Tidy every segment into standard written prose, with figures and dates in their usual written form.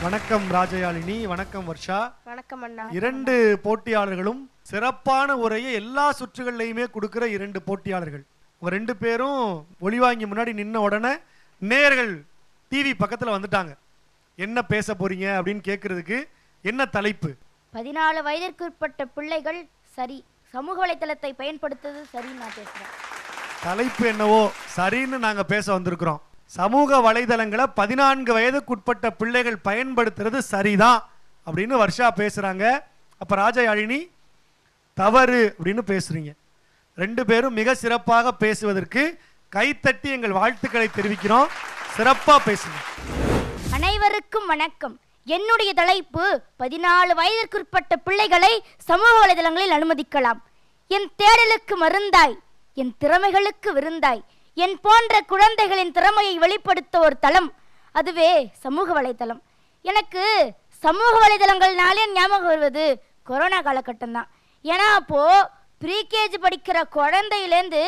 வணக்கம் ராஜயாழினி, வணக்கம் வர்ஷா. வணக்கம் அண்ணா. இரண்டு போட்டியாளர்களும் சிறப்பான உரையை எல்லா சுற்றுகள்லையுமே கொடுக்கிற இரண்டு போட்டியாளர்கள். உங்க ரெண்டு பேரும் ஒளிவாங்கி முன்னாடி நின்ன உடனே நேயர்கள் டிவி பக்கத்துல வந்துட்டாங்க. என்ன பேச போறீங்க அப்படின்னு கேட்கறதுக்கு. என்ன தலைப்பு? 14 வயதிற்குட்பட்ட பிள்ளைகள் சரி, சமூக வலைதளத்தை பயன்படுத்துவது சரின்னு நான் பேசுறேன். தலைப்பு என்னவோ சரின்னு நாங்க பேச வந்திருக்கிறோம். சமூக வலைதளங்களை 14 வயதுக்குட்பட்ட பிள்ளைகள் பயன்படுத்துறது சரிதான் அப்படின்னு வர்ஷா பேசுறாங்க. அப்ப ராஜயாழினி தவறு அப்படின்னு பேசுறீங்க. ரெண்டு பேரும் மிக சிறப்பாக பேசுவதற்கு கைத்தட்டி எங்கள் வாழ்த்துக்களை தெரிவிக்கிறோம். சிறப்பா பேசுங்க. அனைவருக்கும் வணக்கம். என்னுடைய தலைப்பு 14 வயதிற்குட்பட்ட பிள்ளைகளை சமூக வலைதளங்களில் அனுமதிக்கலாம். என் தேடலுக்கு மருந்தாய், என் திறமைகளுக்கு விருந்தாய், என் போன்ற குழந்தைகளின் திறமையை வெளிப்படுத்த ஒரு தளம், அதுவே சமூக வலைதளம். எனக்கு சமூக வலைதளங்கள்னாலே ஞாபகம் வருவது கொரோனா காலகட்டம் தான். ஏன்னா அப்போது ப்ரீகேஜி படிக்கிற குழந்தையிலேருந்து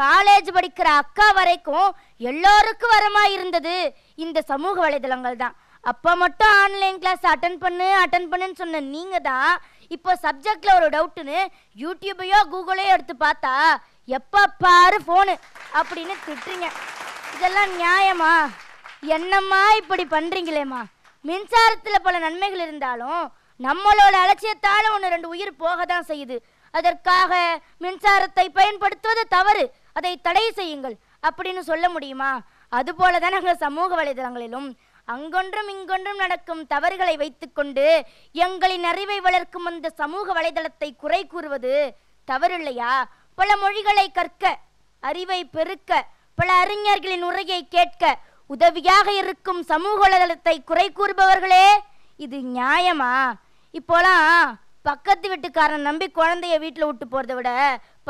காலேஜ் படிக்கிற அக்கா வரைக்கும் எல்லோருக்கும் வரமாக இருந்தது இந்த சமூக வலைதளங்கள் தான். அப்போ மட்டும் ஆன்லைன் கிளாஸ் அட்டன் பண்ணுன்னு சொன்ன நீங்கள் தான் இப்போ சப்ஜெக்டில் ஒரு டவுட்டுன்னு யூடியூபையோ கூகுளையோ எடுத்து பார்த்தா எப்போ பாரு ஃபோனு அப்படின்னு திட்டுறீங்க. இதெல்லாம் நியாயமா? என்னம்மா இப்படி பண்ணுறீங்களேம்மா? மின்சாரத்தில் பல நன்மைகள் இருந்தாலும் நம்மளோட அலட்சியத்தால் 1-2 உயிர் போக தான் செய்யுது. அதற்காக மின்சாரத்தை பயன்படுத்துவது தவறு, அதை தடை செய்யுங்கள் அப்படின்னு சொல்ல முடியுமா? அதுபோல தான் நாங்கள் சமூக வலைதளங்களிலும் அங்கொன்றும் இங்கொன்றும் நடக்கும் தவறுகளை வைத்துக்கொண்டு எங்களின் அறிவை வளர்க்கும் அந்த சமூக வலைதளத்தை குறை கூறுவது தவறில்லையா? பல மொழிகளை கற்க, அறிவை பெருக்க, பல அறிஞர்களின் உரையை கேட்க உதவியாக இருக்கும் சமூக வலைதளத்தை குறை கூறுபவர்களே, இது நியாயமா? இப்போலாம் பக்கத்து வீட்டுக்காரன் நம்பி குழந்தைய வீட்டில் விட்டு போகிறத விட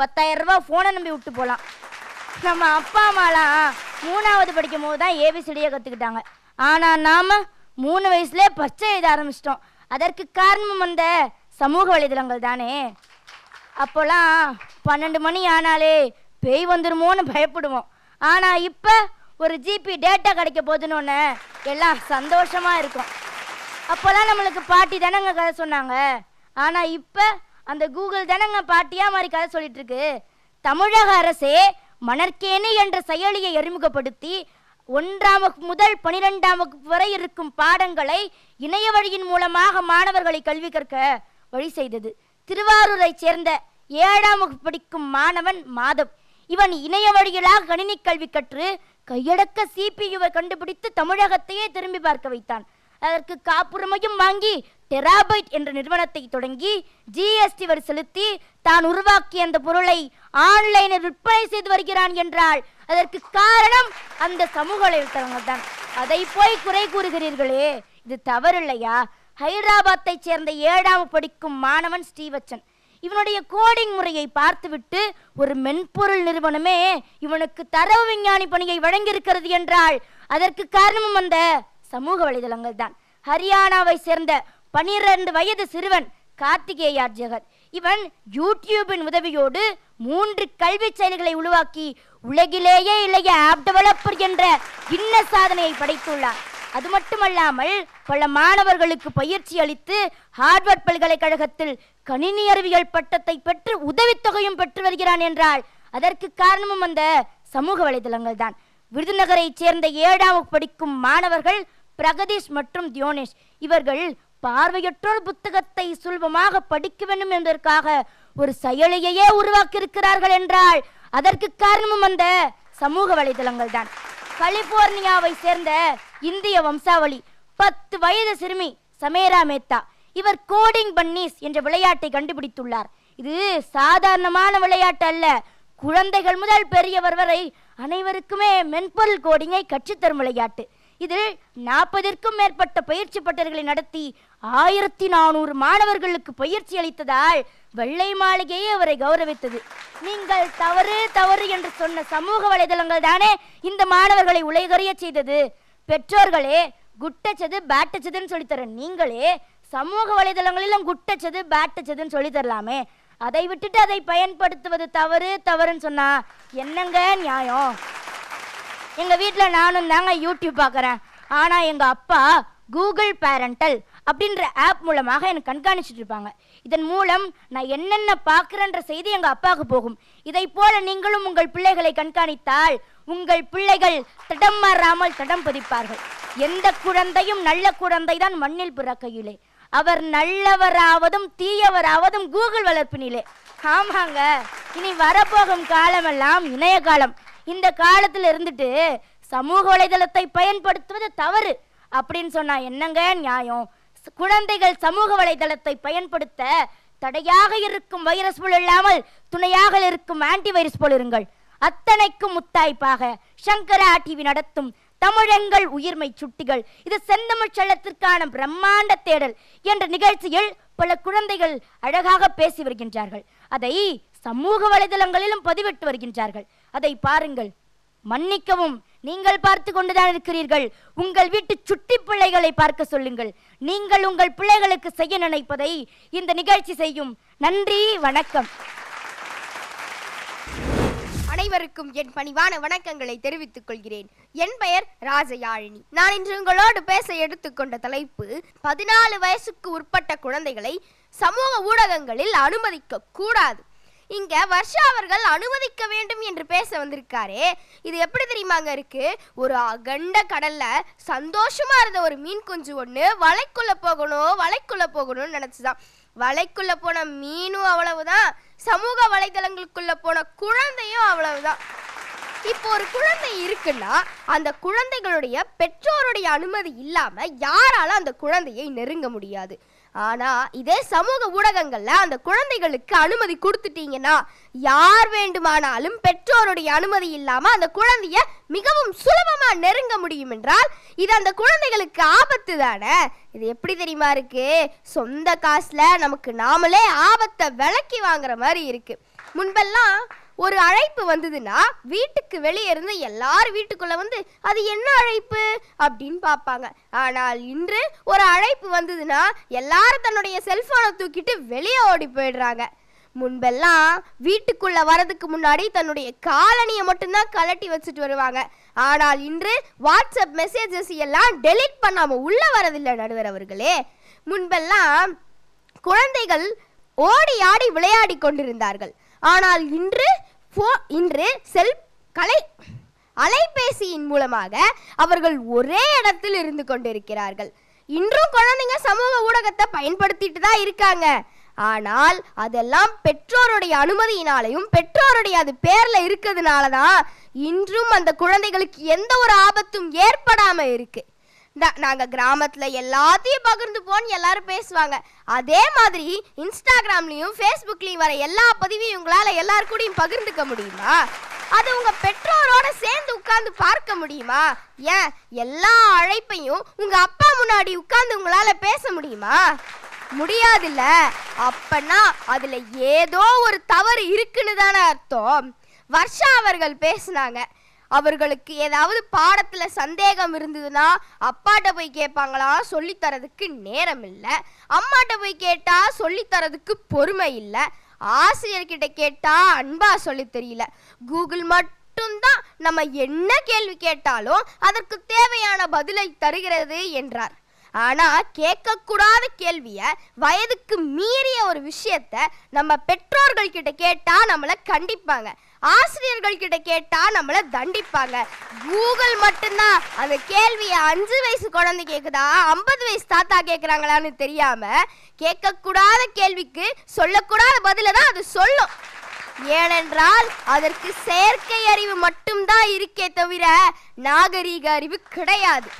10,000 ரூபாய் ஃபோனை நம்பி விட்டு போகலாம். நம்ம அப்பா அம்மாலாம் 3ஆவது படிக்கும் போது தான் ஏபிசிடியை கற்றுக்கிட்டாங்க. ஆனால் நாம் 3 வயசுலேயே பச்சை எழுத ஆரம்பிச்சிட்டோம். அதற்கு காரணம் அந்த சமூக வலைதளங்கள் தானே. அப்போலாம் 12 மணி ஆனாலே பேய் வந்துடுமோன்னு பயப்படுவோம். ஆனால் இப்போ ஒரு ஜிபி டேட்டா கிடைக்க போதுன்னு எல்லாம் சந்தோஷமாக இருக்கும். அப்போல்லாம் நம்மளுக்கு பாட்டி தானேங்க கதை சொன்னாங்க. ஆனால் இப்போ அந்த கூகுள் தானேங்க பாட்டியாக மாதிரி கதை சொல்லிட்டு இருக்கு. தமிழக அரசே மணற்கேணி என்ற செயலியை அறிமுகப்படுத்தி 1ஆம் வகுப்பு முதல் 12ஆம் வகுப்பு வரை இருக்கும் பாடங்களை இணைய வழியின் மூலமாக மாணவர்களை கல்வி கற்க வழி செய்தது. திருவாரூரை சேர்ந்த 7ஆம் வகுப்பு படிக்கும் மாணவன் மாதவ். இவன் இணைய வழியிலாக கணினி கல்வி கற்று கையடக்க சிபியுவை கண்டுபிடித்து தமிழகத்தையே திரும்பி பார்க்க வைத்தான். அதற்கு காப்புரிமையும் வாங்கி டெராபைட் என்ற நிறுவனத்தை தொடங்கி ஜிஎஸ்டி வரி செலுத்தி தான் உருவாக்கிய அந்த பொருளை ஆன்லைனில் விற்பனை செய்து வருகிறான் என்றால் அதற்கு காரணம் அந்த சமூக வலைதளங்கள் தான். அதை போய் குறை கூறுகிறீர்களே, இது தவறில்லையா? ஹைதராபாத்தை சேர்ந்த 7ஆம் படிக்கும் மாணவன் ஸ்ரீவச்சன். இவனுடைய கோடிங் முறையை பார்த்துவிட்டு ஒரு மென்பொருள் நிறுவனமே இவனுக்கு தரவு விஞ்ஞானி பணியை வழங்கியிருக்கிறது என்றால் அதற்கு காரணமும் அந்த சமூக வலைதளங்கள் தான். ஹரியானாவை சேர்ந்த 12 வயது சிறுவன் கார்த்திகேயா ஜெகத். இவன் யூடியூபின் உதவியோடு 3 கல்வி செயலிகளை உருவாக்கி உலகிலேயே இளைய ஆப் டெவலப்பர் என்ற கின்ன சாதனையை படைத்துள்ளார். அது மட்டுமல்லாமல் பல மாணவர்களுக்கு பயிற்சி அளித்து ஹார்வர்ட் பல்கலைக்கழகத்தில் கணினி அறிவியல் பட்டத்தை பெற்று உதவித்தொகையும் பெற்று வருகிறான் என்றால் அதற்கு காரணமும் அந்த சமூக வலைதளங்கள் தான். விருதுநகரை சேர்ந்த 7ஆம் வகுப்பு படிக்கும் மாணவர்கள் பிரகதீஷ் மற்றும் தியோனேஷ். இவர்கள் பார்வையற்றோர் புத்தகத்தை சுலபமாக படிக்க வேண்டும் என்பதற்காக ஒரு செயலியையே உருவாக்கி இருக்கிறார்கள் என்றால் அதற்கு காரணமும் அந்த சமூக வலைதளங்கள் தான். கலிபோர்னியாவை சேர்ந்த இந்திய வம்சாவளி 10 வயது சிறுமி சமேரா மேத்தா. இவர் கோடிங் பன்னீஸ் என்ற விளையாட்டை கண்டுபிடித்துள்ளார். இது சாதாரணமான விளையாட்டு அல்ல. குழந்தைகள் முதல் பெரியவர் வரை அனைவருக்குமே மென்பொருள் கோடிங்கை கற்றுத்தரும் விளையாட்டு. இதில் 40ற்கும் மேற்பட்ட பயிற்சி பட்டறைகளை நடத்தி 1400 மாணவர்களுக்கு பயிற்சி அளித்ததால் வெள்ளை மாளிகையே அவரை கௌரவித்தது. நீங்கள் தவறு என்று சொன்ன சமூக வலைதளங்கள் தானே இந்த மாணவர்களை உலகறிய செய்தது. பெற்றோர்களே குட்டச்சது பேட்டச்சதுன்னு சொல்லித்தர நீங்களே சமூக வலைதளங்களிலும் குட்டச்சது பேட்டச்சதுன்னு சொல்லித்தரலாமே. அதை விட்டுட்டு அதை பயன்படுத்துவது தவறுன்னு சொன்னா என்னங்க நியாயம்? எங்கள் வீட்டில் நானும் தாங்க யூடியூப் பார்க்குறேன். ஆனால் எங்கள் அப்பா கூகுள் பேரண்டல் அப்படின்ற ஆப் மூலமாக எனக்கு கண்காணிச்சுட்டு இருப்பாங்க. இதன் மூலம் நான் என்னென்ன பார்க்குறேன்ற செய்தி எங்கள் அப்பாவுக்கு போகும். இதை போல நீங்களும் உங்கள் பிள்ளைகளை கண்காணித்தால் உங்கள் பிள்ளைகள் தடம் மாறாமல் தடம் பதிப்பார்கள். எந்த குழந்தையும் நல்ல குழந்தை தான் மண்ணில் பிறக்கையிலே, அவர் நல்லவராவதும் தீயவராவதும் கூகுள் வளர்ப்பினிலே. ஆமாங்க, இனி வரப்போகும் காலமெல்லாம் இணைய காலம். இந்த காலத்தில் இருந்துட்டு சமூக வலைதளத்தை பயன்படுத்துவது தவறு அப்படின்னு சொன்னா என்னங்க நியாயம்? குழந்தைகள் சமூக வலைதளத்தை பயன்படுத்த தடையாக இருக்கும் வைரஸ் போல் இல்லாமல் துணையாக இருக்கும் ஆன்டி வைரஸ் போல் இருங்கள். அத்தனைக்கும் முத்தாய்ப்பாக சங்கரா டிவி நடத்தும் தமிழங்கள் உயிர்மை சுட்டிகள், இது செந்தமிழ் செல்லத்திற்கான பிரம்மாண்ட தேடல் என்ற நிகழ்ச்சியில் பல குழந்தைகள் அழகாக பேசி வருகின்றார்கள். அதை சமூக வலைதளங்களிலும் பதிவிட்டு வருகின்றார்கள். அதை பாருங்கள். மன்னிக்கவும், நீங்கள் பார்த்து கொண்டுதான் இருக்கிறீர்கள். உங்கள் வீட்டு சுட்டி பிள்ளைகளை பார்க்க சொல்லுங்கள். நீங்கள் உங்கள் பிள்ளைகளுக்கு செய்ய நினைப்பதை இந்த நிகழ்ச்சி செய்யும். நன்றி, வணக்கம். அனைவருக்கும் என் பணிவான வணக்கங்களை தெரிவித்துக் கொள்கிறேன். என் பெயர் ராஜயாழினி. நான் இன்று உங்களோடு பேச எடுத்துக்கொண்ட தலைப்பு 14 வயசுக்கு உட்பட்ட குழந்தைகளை சமூக ஊடகங்களில் அனுமதிக்க கூடாது. இங்க வர்ஷா அவர்கள் அனுமதிக்க வேண்டும் என்று பேச வந்திருக்காரே, இது எப்படி தெரியுமாங்க இருக்கு? ஒரு அகண்ட கடல்ல சந்தோஷமா இருந்த ஒரு மீன் குஞ்சு ஒண்ணு வலைக்குள்ள போகணும்னு நினைச்சுதான். வலைக்குள்ள போன மீனும் அவ்வளவுதான், சமூக வலைதளங்களுக்குள்ள போன குழந்தையும் அவ்வளவுதான். இப்போ ஒரு குழந்தை இருக்குன்னா அந்த குழந்தைகளுடைய பெற்றோருடைய அனுமதி இல்லாம யாரால அந்த குழந்தையை நெருங்க முடியாது. ஆனா இதே சமூக ஊடகங்கள்ல அந்த குழந்தைகளுக்கு அனுமதி கொடுத்துட்டீங்கன்னா யார் வேண்டுமானாலும் பெற்றோருடைய அனுமதி இல்லாம அந்த குழந்தைய மிகவும் சுலபமா நெருங்க முடியும் என்றால் இது அந்த குழந்தைகளுக்கு ஆபத்து தானே. இது எப்படி தெரியுமா இருக்கு? சொந்த காசுல நமக்கு நாமளே ஆபத்தை விலக்கி வாங்குற மாதிரி இருக்கு. முன்பெல்லாம் ஒரு அழைப்பு வந்ததுன்னா வீட்டுக்கு வெளியே இருந்து எல்லாரும் வீட்டுக்குள்ள வந்து அது என்ன அழைப்பு அப்படின்னு பார்ப்பாங்க. ஆனால் இன்று ஒரு அழைப்பு வந்ததுன்னா எல்லாரும் தன்னுடைய செல்போனை தூக்கிட்டு வெளியே ஓடி போயிடுறாங்க. முன்பெல்லாம் வீட்டுக்குள்ள வரதுக்கு முன்னாடி தன்னுடைய காலணியை மட்டும்தான் கலட்டி வச்சுட்டு வருவாங்க. ஆனால் இன்று வாட்ஸ்அப் மெசேஜஸ் எல்லாம் டெலீட் பண்ணாம உள்ள வரதில்லை நடுவர் அவர்களே. முன்பெல்லாம் குழந்தைகள் ஓடி ஆடி விளையாடி கொண்டிருந்தார்கள். ஆனால் இன்று அலைபேசியின் மூலமாக அவர்கள் ஒரே இடத்தில் இருந்து கொண்டிருக்கிறார்கள். இன்றும் குழந்தைங்க சமூக ஊடகத்தை பயன்படுத்திட்டு தான் இருக்காங்க. ஆனால் அதெல்லாம் பெற்றோருடைய அனுமதியினாலையும் பெற்றோருடைய அது பேர்ல இருக்கிறதுனால தான் இன்றும் அந்த குழந்தைகளுக்கு எந்த ஒரு ஆபத்தும் ஏற்படாம இருக்கு. நாங்கள் கிராமத்தில் எல்லாத்தையும் பகிர்ந்து போன்னு எல்லாரும் பேசுவாங்க. அதே மாதிரி இன்ஸ்டாகிராம்லையும் ஃபேஸ்புக்லையும் வர எல்லா பதிவையும் உங்களால் எல்லாரு கூடயும் பகிர்ந்துக்க முடியுமா? அது உங்கள் பெற்றோரோட சேர்ந்து உட்கார்ந்து பார்க்க முடியுமா? ஏன் எல்லா அழைப்பையும் உங்கள் அப்பா முன்னாடி உட்கார்ந்து உங்களால் பேச முடியுமா? முடியாதுல்ல. அப்பன்னா அதில் ஏதோ ஒரு தவறு இருக்குன்னு தானே அர்த்தம். வர்ஷா அவர்கள் பேசினாங்க. அவர்களுக்கு ஏதாவது பாடத்துல சந்தேகம் இருந்ததுன்னா அப்பாட்ட போய் கேட்பாங்களா, சொல்லித்தரதுக்கு நேரம் இல்லை. அம்மாட்ட போய் கேட்டா சொல்லித்தரதுக்கு பொறுமை இல்லை. ஆசிரியர்கிட்ட கேட்டா அன்பா சொல்லி தெரியல. கூகுள் மட்டும்தான் நம்ம என்ன கேள்வி கேட்டாலும் அதற்கு தேவையான பதிலை தருகிறது என்றார். ஆனா கேட்கக்கூடாத கேள்விய, வயதுக்கு மீறிய ஒரு விஷயத்த நம்ம பெற்றோர்கள் கிட்ட கேட்டா நம்மளை கண்டிப்பாங்க, ஆசிரியர்கள் கிட்ட கேட்டா நம்மளை தண்டிப்பாங்க. கூகுள் மட்டும்தான் அந்த கேள்வியை 5 வயசு குழந்தை கேக்குதா 50 வயசு தாத்தா கேட்குறாங்களான்னு தெரியாம கேட்கக்கூடாத கேள்விக்கு சொல்லக்கூடாத பதில தான் அது சொல்லும். ஏனென்றால் அதற்கு செயற்கை அறிவு மட்டும்தான் இருக்கே தவிர நாகரீக அறிவு கிடையாது.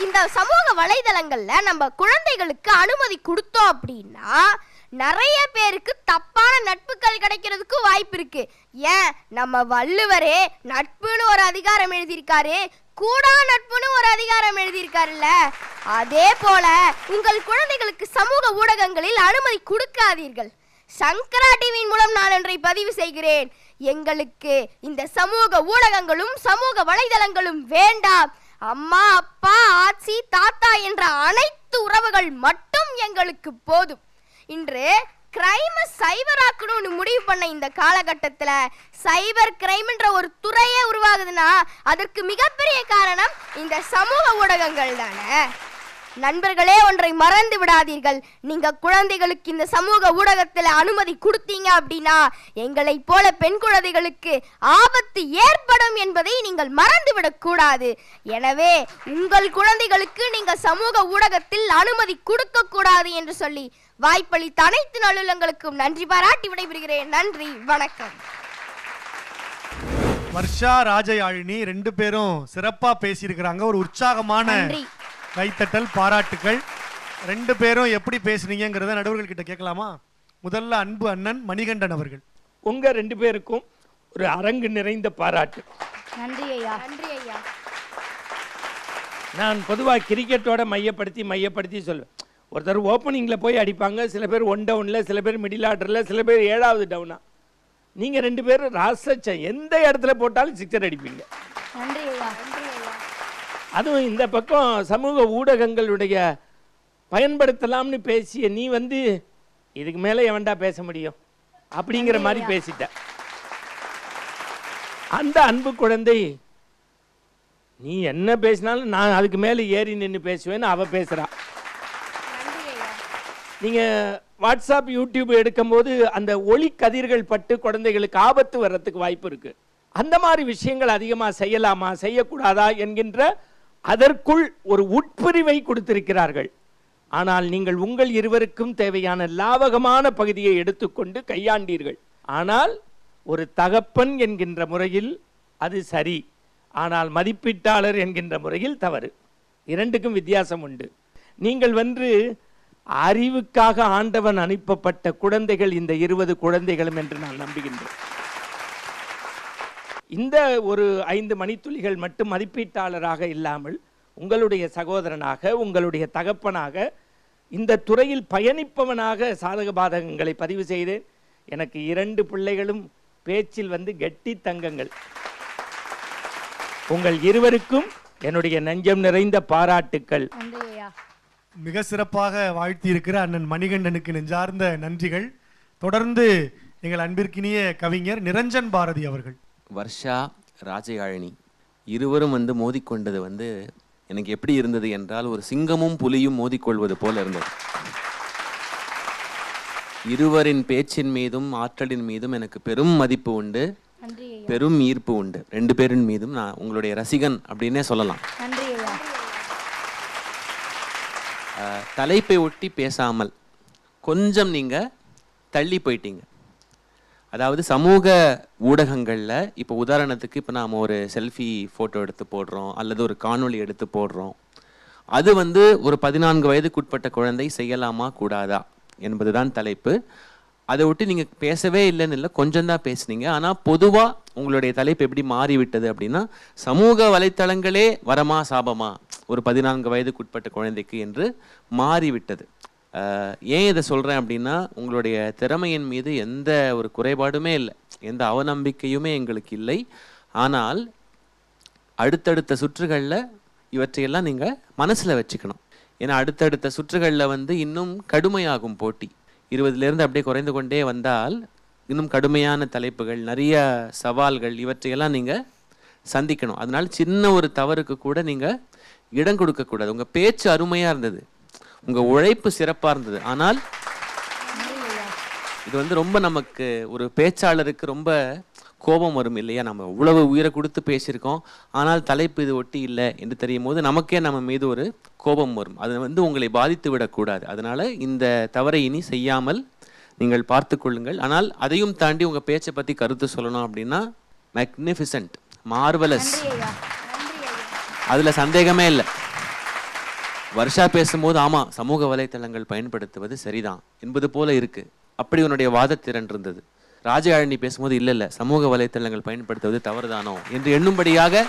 இந்த சமூக வலைதளங்கள்ல நம்ம குழந்தைகளுக்கு அனுமதி கொடுத்தோம் அப்படின்னா நிறைய பேருக்கு தப்பான நட்புகள் கிடைக்கிறதுக்கு வாய்ப்பு இருக்கு. ஏன், நம்ம வள்ளுவரே நட்புன்னு ஒரு அதிகாரம் எழுதியிருக்காரு, கூடா நட்புன்னு ஒரு அதிகாரம் எழுதியிருக்காருல்ல. அதே போல உங்கள் குழந்தைகளுக்கு சமூக ஊடகங்களில் அனுமதி கொடுக்காதீர்கள். சங்கரா டிவியின் மூலம் நான் ஒன்றை பதிவு செய்கிறேன். எங்களுக்கு இந்த சமூக ஊடகங்களும் சமூக வலைதளங்களும் வேண்டாம். அம்மா, அப்பா, ஆச்சி, தாத்தா என்ற அனைத்து உறவுகள் மட்டும் எங்களுக்கு போதும். இன்று கிரைமை சைபராக்கணும்னு முடிவு பண்ண இந்த காலகட்டத்தில் சைபர் கிரைம்ன்ற ஒரு துறையே உருவாகுதுன்னா அதற்கு மிகப்பெரிய காரணம் இந்த சமூக ஊடகங்கள் தானே. நண்பர்களே, ஒன்றை மறந்து விடாதீர்கள். நீங்க குழந்தைகளுக்கு இந்த சமூக ஊடகத்தில் அனுமதி கொடுத்தீங்க அப்படின்னா எங்களை போல பெண் குழந்தைகளுக்கு ஆபத்து ஏற்படும் என்பதை நீங்கள் மறந்துவிடக் கூடாது. எனவே உங்கள் குழந்தைகளுக்கு நீங்க சமூக ஊடகத்தில் அனுமதி கொடுக்க கூடாது என்று சொல்லி வாய்ப்பளித்த அனைத்து நல்லுள்ளங்களுக்கும் நன்றி பாராட்டி விடைபெறுகிறேன். நன்றி, வணக்கம். வர்ஷா, ராஜயாழினி 2 பேரும் சிறப்பா பேசியிருக்கிறாங்க. ஒரு உற்சாகமான கைத்தட்டல், பாராட்டுக்கள். 2 பேரும் எப்படி பேசுனீங்கிறத நடுவர்கள் கிட்ட கேட்கலாமா? முதல்ல அன்பு அண்ணன் மணிகண்டன் அவர்கள். உங்க 2 பேருக்கும் ஒரு அரங்கு நிறைந்த பாராட்டு. நன்றி ஐயா. நன்றி ஐயா. நான் பொதுவாக கிரிக்கெட்டோட மையப்படுத்தி சொல்லுவேன். ஒருத்தர் ஓப்பனிங்கில் போய் அடிப்பாங்க, சில பேர் 1 டவுனில், சில பேர் மிடில் ஆர்டரில், சில பேர் 7வது டவுனா. நீங்கள் 2 பேரும் ராசச்சம் எந்த இடத்துல போட்டாலும் சிக்ஸர் அடிப்பீங்க. நன்றி ஐயா. அதுவும் இந்த பக்கம் சமூக ஊடகங்களுடைய பயன்படுத்தலாம்னு பேசிய நீ இதுக்கு மேலே எவன்டா பேச முடியும் அப்படிங்கிற மாதிரி பேசிட்ட. அந்த அன்பு குழந்தை நீ என்ன பேசினாலும் நான் அதுக்கு மேலே ஏறி நின்று பேசுவேன்னு அவ பேசுறா. நீங்க வாட்ஸ்அப், யூடியூப் எடுக்கும்போது அந்த ஒளி கதிர்கள் பட்டு குழந்தைகளுக்கு ஆபத்து வர்றதுக்கு வாய்ப்பு இருக்கு. அந்த மாதிரி விஷயங்கள் அதிகமாக செய்யலாமா செய்யக்கூடாதா என்கின்ற அதற்குள் ஒரு உட்பிரிவை கொடுத்திருக்கிறார்கள். ஆனால் நீங்கள் உங்கள் இருவருக்கும் தேவையான லாவகமான பகுதியை எடுத்துக்கொண்டு கையாண்டீர்கள். ஆனால் ஒரு தகப்பன் என்கின்ற முறையில் அது சரி, ஆனால் மதிப்பீட்டாளர் என்கின்ற முறையில் தவறு. 2க்கும் வித்தியாசம் உண்டு. நீங்கள் அறிவுக்காக ஆண்டவன் அனுப்பப்பட்ட குழந்தைகள் இந்த 20 குழந்தைகளும் என்று நான் நம்புகின்றேன். இந்த ஒரு 5 மணித்துளிகள் மட்டும் மதிப்பீட்டாளராக இல்லாமல் உங்களுடைய சகோதரனாக, உங்களுடைய தகப்பனாக, இந்த துறையில் பயணிப்பவனாக சாதக பாதகங்களை பதிவு செய்தேன். எனக்கு 2 பிள்ளைகளும் பேச்சில் கெட்டி தங்கங்கள். உங்கள் இருவருக்கும் என்னுடைய நெஞ்சம் நிறைந்த பாராட்டுக்கள். மிக சிறப்பாக வாழ்த்தி இருக்கிற அண்ணன் மணிகண்டனுக்கு நெஞ்சார்ந்த நன்றிகள். தொடர்ந்து எங்கள் அன்பிற்கினிய கவிஞர் நிரஞ்சன் பாரதி அவர்கள். வர்ஷா, ராஜயாழினி இருவரும் மோதிக்கொண்டது எனக்கு எப்படி இருந்தது என்றால், ஒரு சிங்கமும் புலியும் மோதிக்கொள்வது போல இருந்தது. இருவரின் பேச்சின் மீதும் ஆற்றலின் மீதும் எனக்கு பெரும் மதிப்பு உண்டு, பெரும் ஈர்ப்பு உண்டு. 2 பேரின் மீதும் நான் உங்களுடைய ரசிகன் அப்படின்னே சொல்லலாம். தலைப்பை ஒட்டி பேசாமல் கொஞ்சம் நீங்க தள்ளி போயிட்டீங்க. அதாவது சமூக ஊடகங்களில் இப்போ உதாரணத்துக்கு இப்போ நாம் ஒரு செல்ஃபி ஃபோட்டோ எடுத்து போடுறோம் அல்லது ஒரு காணொளி எடுத்து போடுறோம். அது ஒரு 14 வயதுக்குட்பட்ட குழந்தை செய்யலாமா கூடாதா என்பது தான் தலைப்பு. அதை விட்டு நீங்கள் பேசவே இல்லைன்னு இல்லை, கொஞ்சம் தான் பேசுனீங்க. ஆனால் பொதுவாக உங்களுடைய தலைப்பு எப்படி மாறிவிட்டது அப்படின்னா, சமூக வலைத்தளங்களே வரமா சாபமா ஒரு 14 வயதுக்குட்பட்ட குழந்தைக்கு என்று மாறிவிட்டது. ஏன் இதை சொல்கிறேன் அப்படின்னா, உங்களுடைய திறமையின் மீது எந்த ஒரு குறைபாடுமே இல்லை, எந்த அவநம்பிக்கையுமே எங்களுக்கு இல்லை. ஆனால் அடுத்தடுத்த சுற்றுகளில் இவற்றையெல்லாம் நீங்கள் மனசில் வச்சுக்கணும். ஏன்னா அடுத்தடுத்த சுற்றுகளில் இன்னும் கடுமையாகும் போட்டி. 20லேருந்து அப்படியே குறைந்து கொண்டே வந்தால் இன்னும் கடுமையான தலைப்புகள், நிறைய சவால்கள், இவற்றையெல்லாம் நீங்கள் சந்திக்கணும். அதனால சின்ன ஒரு தவறுக்கு கூட நீங்கள் இடம் கொடுக்கக்கூடாது. உங்கள் பேச்சு அருமையாக இருந்தது, உங்கள் உழைப்பு சிறப்பாக இருந்தது. ஆனால் இது ரொம்ப நமக்கு ஒரு பேச்சாளருக்கு ரொம்ப கோபம் வரும் இல்லையா? நம்ம இவ்வளவு உயிரை கொடுத்து பேசியிருக்கோம், ஆனால் தலைப்பு இது ஒட்டி இல்லை என்று தெரியும் போது நமக்கே நம்ம மீது ஒரு கோபம் வரும். அது உங்களை பாதித்து விடக்கூடாது. அதனால இந்த தவறை இனி செய்யாமல் நீங்கள் பார்த்து கொள்ளுங்கள். ஆனால் அதையும் தாண்டி உங்கள் பேச்சை பற்றி கருத்து சொல்லணும் அப்படின்னா, மேக்னிஃபிசன்ட், மார்வலஸ், அதில் சந்தேகமே இல்லை. வர்ஷா பேசும்போது ஆமாம் சமூக வலைத்தளங்கள் பயன்படுத்துவது சரிதான் என்பது போல இருக்கு, அப்படி உன்னுடைய வாதத்திறன் இருந்தது. ராஜயாழினி பேசும்போது இல்லை சமூக வலைத்தளங்கள் பயன்படுத்துவது தவறுதானோ என்று எண்ணும்படியாக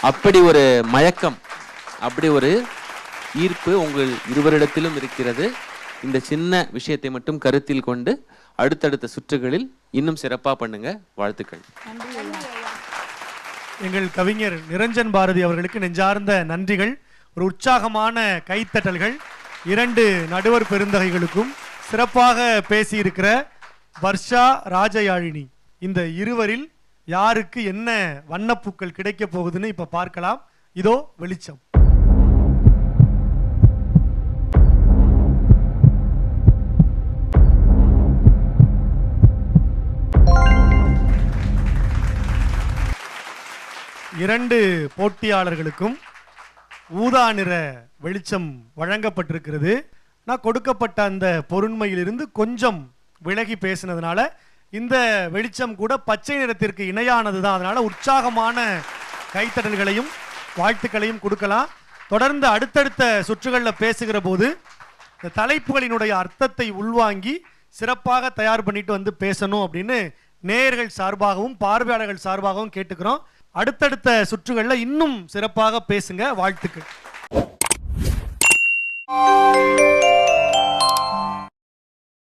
அப்படி ஒரு மயக்கம், அப்படி ஒரு ஈர்ப்பு உங்கள் இருவரிடத்திலும் இருக்கிறது. இந்த சின்ன விஷயத்தை மட்டும் கருத்தில் கொண்டு அடுத்தடுத்த சுற்றுகளில் இன்னும் சிறப்பாக பண்ணுங்க. வாழ்த்துக்கள். எங்கள் கவிஞர் நிரஞ்சன் பாரதி அவர்களுக்கு நெஞ்சார்ந்த நன்றிகள். ஒரு உற்சாகமான கைத்தட்டல்கள் 2 நடுவர் பெருந்தகைகளுக்கும் சிறப்பாக பேசியிருக்கிற வர்ஷா, ராஜயாழினி, இந்த இருவரில் யாருக்கு என்ன வண்ணப்பூக்கள் கிடைக்க போகுதுன்னு இப்ப பார்க்கலாம். இதோ வெளிச்சம். இரண்டு போட்டியாளர்களுக்கும் ஊதா நிற வெளிச்சம் வழங்கப்பட்டிருக்கிறது. நான் கொடுக்கப்பட்ட அந்த பொருண்மையிலிருந்து கொஞ்சம் விலகி பேசினதுனால இந்த வெளிச்சம் கூட பச்சை நிறத்திற்கு இணையானது தான். அதனால உற்சாகமான கைத்தட்டல்களையும் வாழ்த்துக்களையும் கொடுக்கலாம். தொடர்ந்து அடுத்தடுத்த சுற்றுகளில் பேசுகிற போது இந்த தலைப்புகளினுடைய அர்த்தத்தை உள்வாங்கி சிறப்பாக தயார் பண்ணிட்டு வந்து பேசணும் அப்படின்னு நேயர்கள் சார்பாகவும் பார்வையாளர்கள் சார்பாகவும் கேட்டுக்கிறோம். அடுத்தடுத்த சுற்றுகளில் இன்னும் சிறப்பாக பேசுங்க. வாழ்த்துக்கள்.